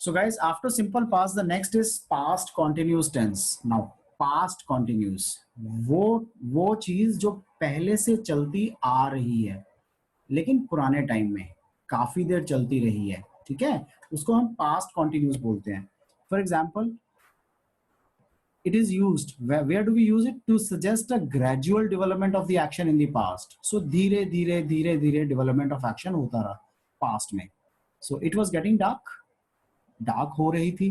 So guys, after simple past, the next is past continuous tense. Now past continuous, वो चीज जो पहले से चलती आ रही है लेकिन पुराने टाइम में काफी देर चलती रही है, ठीक है, उसको हम पास्ट कॉन्टिन्यूस बोलते हैं. For example, it is used, where do we use it? To suggest a gradual development of the action in the past. So धीरे धीरे धीरे धीरे development of action होता रहा past में. So it was getting dark हो रही थी.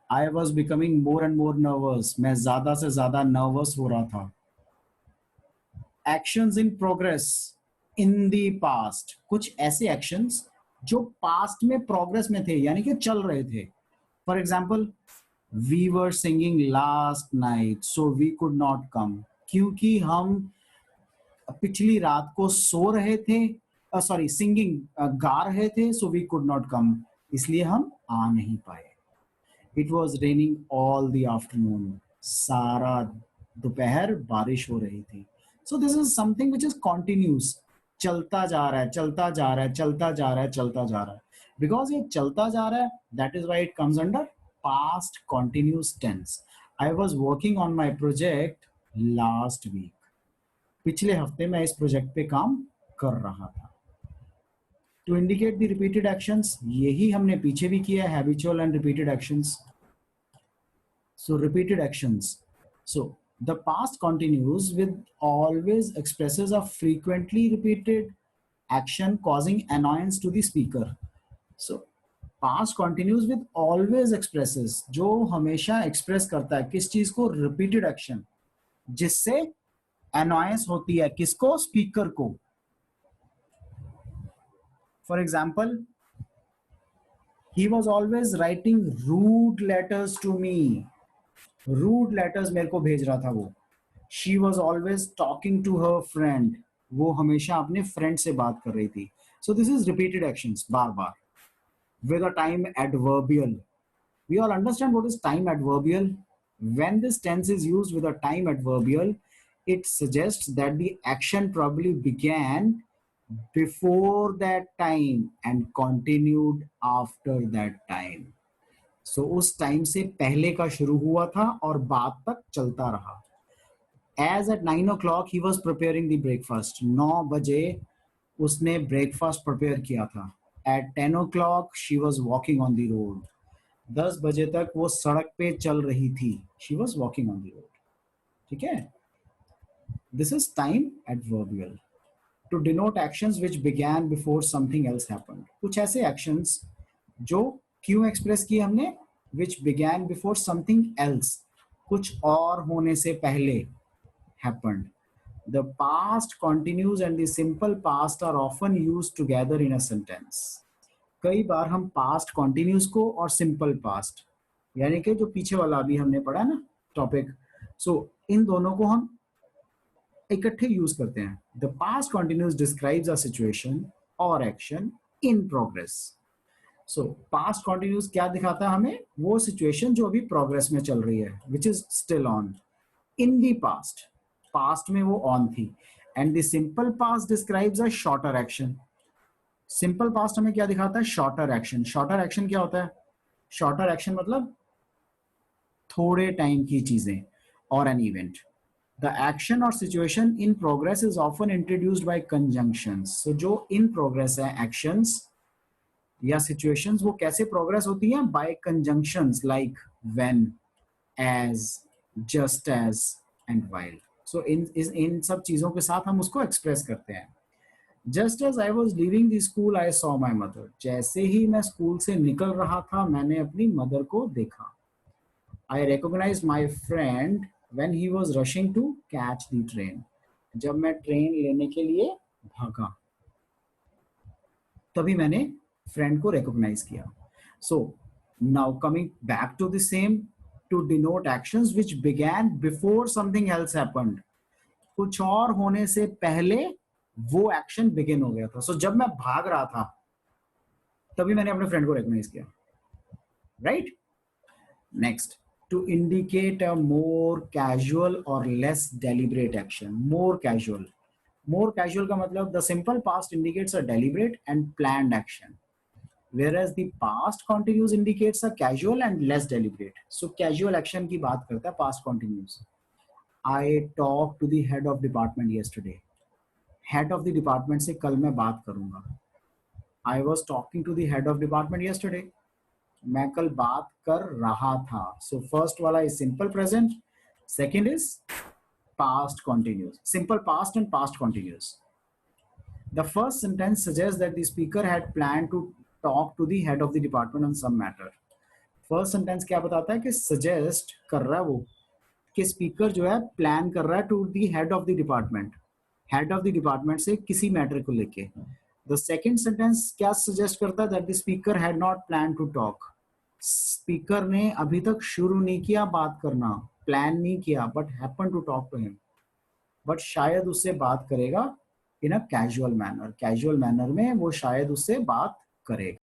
I was becoming more and more nervous. मैं ज्यादा से ज्यादा nervous हो रहा था. Actions in progress in the past, कुछ ऐसे actions जो past में progress में थे, यानी कि चल रहे थे. For example, we were singing last night so we could not come. क्योंकि हम पिछली रात को सो रहे थे, सॉरी सिंगिंग गा रहे थे, so we could not come, इसलिए हम आ नहीं पाए. It was raining all the afternoon. सारा दोपहर बारिश हो रही थी. So this is something which is continuous. चलता जा रहा है, चलता जा रहा है, चलता जा रहा है, चलता जा रहा है. Because ये चलता जा रहा है, that is why it comes under past continuous tense. I was working on my project last week. पिछले हफ्ते मैं इस प्रोजेक्ट पे काम कर रहा था. To indicate the repeated actions, यही हमने पीछे भी किया है, habitual and repeated actions. So repeated actions. So the past continuous with always expresses a frequently repeated action causing annoyance to the speaker. So past continues with always expresses, जो हमेशा express करता है किस चीज को? रिपीटेड एक्शन, जिससे annoyance होती है किसको? स्पीकर को. For example, he was always writing rude letters to me. Rude letters मेरे को भेज रहा था वो. She was always talking to her friend, वो हमेशा अपने फ्रेंड से बात कर रही थी. So this is repeated actions, बार बार. With a time adverbial, we all understand what is time adverbial. When this tense is used with a time adverbial, it suggests that the action probably began before that time and continued after that time. So उस time से पहले का शुरू हुआ था और बाद तक चलता रहा. As at 9 o'clock he was preparing the breakfast. 9 बजे उसने breakfast prepare किया था. At 10 o'clock she was walking on the road. 10 बजे तक वो सड़क पे चल रही थी. She was walking on the road. ठीक है? This is time adverbial to denote actions which began before something else happened. कुछ ऐसे actions जो क्यों express किए हमने? Which began before something else, कुछ और होने से पहले happened. The past continuous and the simple past are often used together in a sentence. कई बार हम past continuous को और simple past, यानी कि जो पीछे वाला अभी हमने पढ़ा ना टॉपिक, so इन दोनों को हम इकट्ठे यूज करते हैं. The past continuous describes a situation or action in progress. So past continuous क्या दिखाता है हमें? वो situation जो अभी progress में चल रही है, which is still on. In the past, past में वो ऑन थी. And the simple past describes a shorter action. Simple past हमें क्या दिखाता है? Shorter action. शॉर्टर एक्शन क्या होता है? शॉर्टर एक्शन मतलब थोड़े टाइम की चीजें और एन इवेंट. द एक्शन और situation in progress is often introduced by conjunctions. So जो इन प्रोग्रेस है एक्शंस या सिचुएशंस, वो कैसे प्रोग्रेस होती हैं? By conjunctions like when, as, just as and while. So इन सब चीजों के साथ हम उसको एक्सप्रेस करते हैं. Just as I was living the school I saw my mother. जैसे ही मैं स्कूल से निकल रहा था मैंने अपनी मदर को देखा. I recognize my friend when he was rushing to catch the train. जब मैं ट्रेन लेने के लिए भागा तभी मैंने फ्रेंड को रिकॉग्नाइज किया. So now coming back to the same, to denote actions which began before something else happened. कुछ और होने से पहले वो एक्शन बिगिन हो गया था. So जब मैं भाग रहा था तभी मैंने अपने फ्रेंड को रिकॉग्नाइज किया. Right? Next, to indicate a more casual or less deliberate action. More casual. More casual का मतलब the simple past indicates a deliberate and planned action. whereas the past continuous indicates a casual and less deliberate. So casual action की बात करता है past continuous. I talked to the head of department yesterday. Head of the department से कल मैं बात करूंगा. I was talking to the head of department yesterday. मैं कल बात कर रहा था. So first वाला is simple present. Second is past continuous. Simple past and past continuous. The first sentence suggests that the speaker had planned to talk to the head of the department on some matter. First sentence क्या बताता है कि suggest कर रहा है वो कि speaker जो है प्लान कर रहा है to the head of the department, head of the department से किसी मैटर को लेके. द सेकंड सेंटेंस क्या सजेस्ट करता है that the speaker had not plan to talk. स्पीकर ने अभी तक शुरू नहीं किया बात करना, प्लान नहीं किया, but happen to talk to him, but शायद उससे बात करेगा in a casual manner. Casual manner में वो शायद उससे बात करेगा.